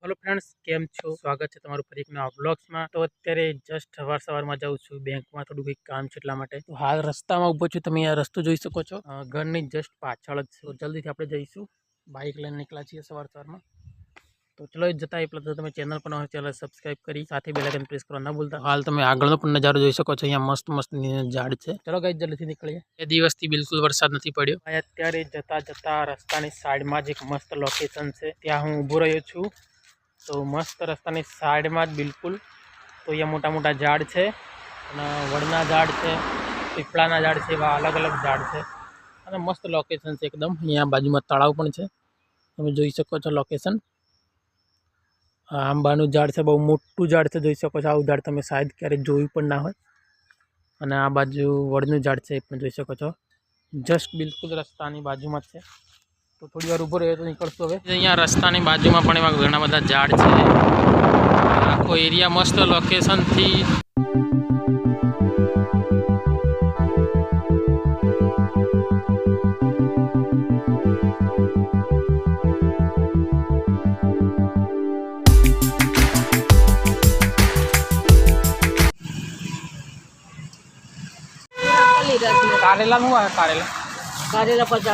Hello friends came छो स्वागत है तमाરું ફરી એક નવા વ્લોગ્સ માં। તો અત્યારે જસ્ટ સવારમાં જાઉં છું બેંકમાં, થોડું કંઈક કામ છે એટલા માટે। તો હાલ રસ્તામાં ઊભો છું, તમે આ રસ્તો જોઈ શકો છો, ઘરની જસ્ટ પાછળ જ છે। તો જલ્દીથી આપણે જઈશું, બાઇક લઈને નીકળ્યા છીએ સવારમાં। તો ચલો જતા એ પહેલા તમે ચેનલ પર નવા ચેનલ સબસ્ક્રાઇબ કરી સાથે બેલ આઇકન પ્રેસ કરવા ના ભૂલતા। હાલ તમે આગળનો પણ નજારો જોઈ શકો છો, અહીંયા મસ્ત મસ્ત ઝાડ છે। ચલો ગાઈસ જલ્દીથી નીકળીએ। એ દિવસથી બિલકુલ વરસાદ નથી પડ્યો। અત્યારે જતા જતા રસ્તાની સાઈડમાં જ એક મસ્ત લોકેશન છે, ત્યાં હું ઊભો રહ્યો છું। तो मस्त रस्ता साइड में बिल्कुल तो ये मोटा मोटा झाड़ है, वड़ना झाड़ है, पीपळाना झाड़ है, अलग अलग झाड़ है। मस्त लोकेशन है एकदम। अँ बाजू में तलाव पण है, तमे जोई सको छो लोकेशन। आंबानु झाड़ है, बहु मोटू झाड़ है, जोई सको छो। आवुं झाड़ तमे शायद क्यारे जोयुं पण ना होय। अने आ बाजू वड़नु झाड़ है, ए पण जोई सको छो। जस्ट बिल्कुल रस्तानी बाजू में है, तो थोड़ी वार ऊभो रह्यो तो निकळशुं हवे। अहींया रस्तानी बाजुमां पण एवा घणा बधा झाड़ छे। आखो एरिया मस्त लोकेशन थी कारेला નું આવે कारेला 50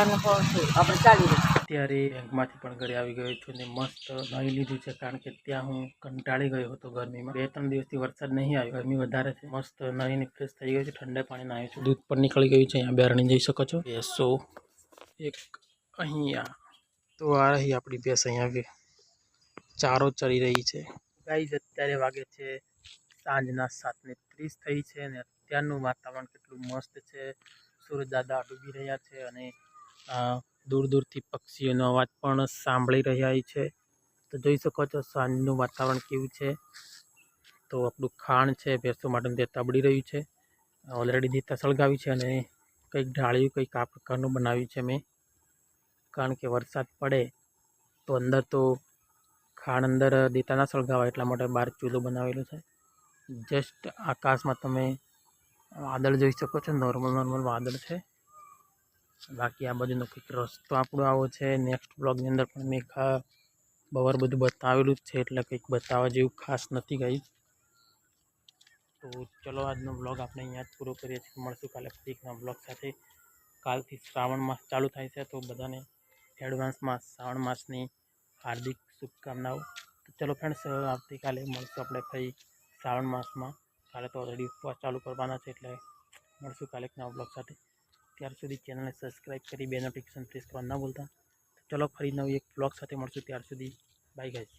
આપણે 40। અત્યારે બેંકમાંથી પણ ઘરે આવી ગયો છું ને મસ્ત નાહી લીધું છે, કારણ કે ત્યાં હું કંટાળી ગયો હતો ગરમીમાં। 2-3 દિવસથી વરસાદ નહીં આવ્યો, ગરમી વધારે છે। મસ્ત નાહીને ફ્રેશ થઈ ગયો છું, ઠંડા પાણી નાહ્યો છું। દૂધ પણ નીકળી ગયું છે, અહીંયા બેરણી જોઈ શકો છો। ભેંસો એક અહીંયા, તો આ રહી આપણી ભેંસ, અહીંયા ચારો ચરી રહી છે। ગાઈઝ અત્યારે વાગે છે સાંજના 7:30 થઈ છે અને અત્યારનું વાતાવરણ કેટલું મસ્ત છે। सूरज दादा डूबी रहा है અને दूर दूर थी पक्षीओ अवाज पण सांभळी रह्या छे। तो जोई सको छो सांजनुं वातावरण केवुं छे। तो आपणुं खाण छे भैंसो माटे ते तबड़ी रह्युं छे। ऑलरेडी दीता सळगावी छे अने कंईक ढाळियुं कंईक आ प्रकारनुं बनाव्युं छे मैं, कारण के वरसाद पड़े तो अंदर तो खाण अंदर दीता ना सळगावाय એટલા માટે बहार चूलो बनावेलो छे। जस्ट आकाश में तमे वादळ जोई सको छो, नॉर्मल नॉर्मल वादळ है। बाकी आ बाजूनो कंईक रस्तो आपणो आवो छे। नेक्स्ट ब्लॉगनी अंदर पण मैं बवर बधुं बतावेलुं छे, એટલે કંઈક બતાવવા જેવું ખાસ નથી गाइस। तो चलो आजनो ब्लॉग આપણે અહીંયા જ પૂરો કરીએ છીએ। મળશું કાલે ફરી એક નવા ब्लॉग સાથે। કાલથી શ્રાવણ માસ ચાલુ થાય છે, તો બધાને એડવાન્સમાં શ્રાવણ માસની હાર્दिक શુભકામનાઓ। તો ચલો ફ્રેન્ડ્સ, આવતીકાલે મળશું આપણે ફરી શ્રાવણ માસમાં। કાલે तो ऑलरेडी उपवास चालू करवाना है, એટલે મળશું કાલે એક નવા બ્લોગ સાથે। ત્યાર સુધી ચેનલને સબસ્ક્રાઈબ કરી બે નોટિફિકેશન પ્રેસ કરવા ના ભૂલતા। તો ચલો ફરી નવી એક બ્લોગ સાથે મળશું, ત્યાર સુધી બાય ગાઈઝ।